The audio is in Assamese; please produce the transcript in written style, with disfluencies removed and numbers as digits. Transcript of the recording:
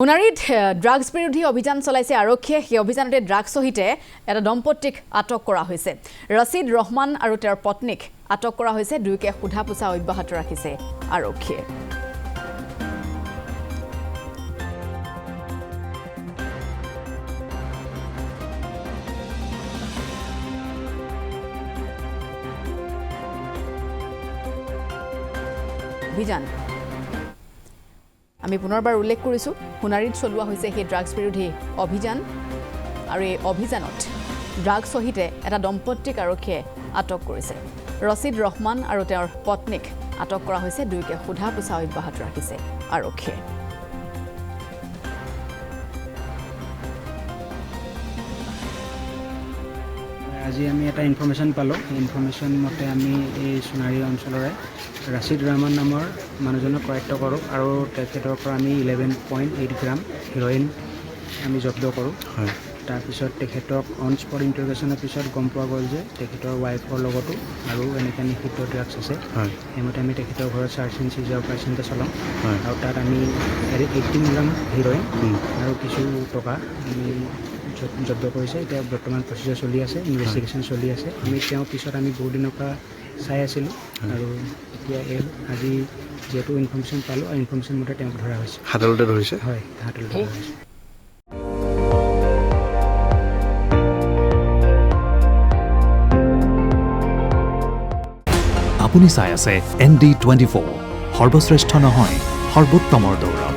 সোণাৰীত ড্ৰাগছ বিৰোধী অভিযান চলাইছে আৰক্ষীয়ে সেই অভিযানতে ড্ৰাগছ সহিতে এটা দম্পতীক আটক কৰা হৈছে ৰছিদ ৰহমান আৰু তেওঁৰ পত্নীক আটক কৰা হৈছে দুয়োকে সোধা পোছা অব্যাহত ৰাখিছে আৰক্ষীয়ে অভিযান আমি পুনৰবাৰ উল্লেখ কৰিছো সোণাৰীত চলোৱা হৈছে সেই ড্ৰাগছ বিৰোধী অভিযান আৰু এই অভিযানত ড্ৰাগছ সহিতে এটা দম্পতীক আৰক্ষীয়ে আটক কৰিছে ৰছিদ ৰহমান আৰু তেওঁৰ পত্নীক আটক কৰা হৈছে দুয়োকে সোধা পোছা অব্যাহত ৰাখিছে আৰক্ষীয়ে আজি আমি এটা ইনফৰমেশ্যন পালোঁ ইনফৰমেশ্যন মতে আমি এই সোণাৰী অঞ্চলৰে ৰছিদ ৰহমান নামৰ মানুহজনক কৰায়ত্ব কৰোঁ আৰু তেখেতৰ পৰা আমি 11.8 গ্ৰাম হিৰইন আমি জব্দ কৰোঁ তাৰপিছত তেখেতক অন স্পট ইণ্টাৰগেশ্যনৰ পিছত গম পোৱা গ'ল যে তেখেতৰ ৱাইফৰ লগতো আৰু এনেকৈ নিষিদ্ধ ড্ৰাগছ আছে সেইমতে আমি তেখেতৰ ঘৰত চাৰ্চ এণ্ড চিজাৰ অপাৰেশ্যন এটা চলাওঁ আৰু তাত আমি 18 গ্ৰাম হিৰইন আৰু কিছু টকা আমি জব্দ কৰিছে এতিয়া বৰ্তমান প্ৰচিজাৰ চলি আছে ইনভেষ্টিগেশ্যন চলি আছে আমি তেওঁ পিছত আমি বহুত দিনৰ পৰা চাই আছিলোঁ আৰু এতিয়া আজি যিহেতু ইনফৰমেশ্যন পালোঁ আৰু ইনফৰমেশ্যন মতে তেওঁক ধৰা হৈছে হাতলতে ধৰিছে হয় হাতলতে ধৰা হৈছে আপুনি চাই আছে ND24 সৰ্বশ্ৰেষ্ঠ নহয় সৰ্বোত্তমৰ দৌৰ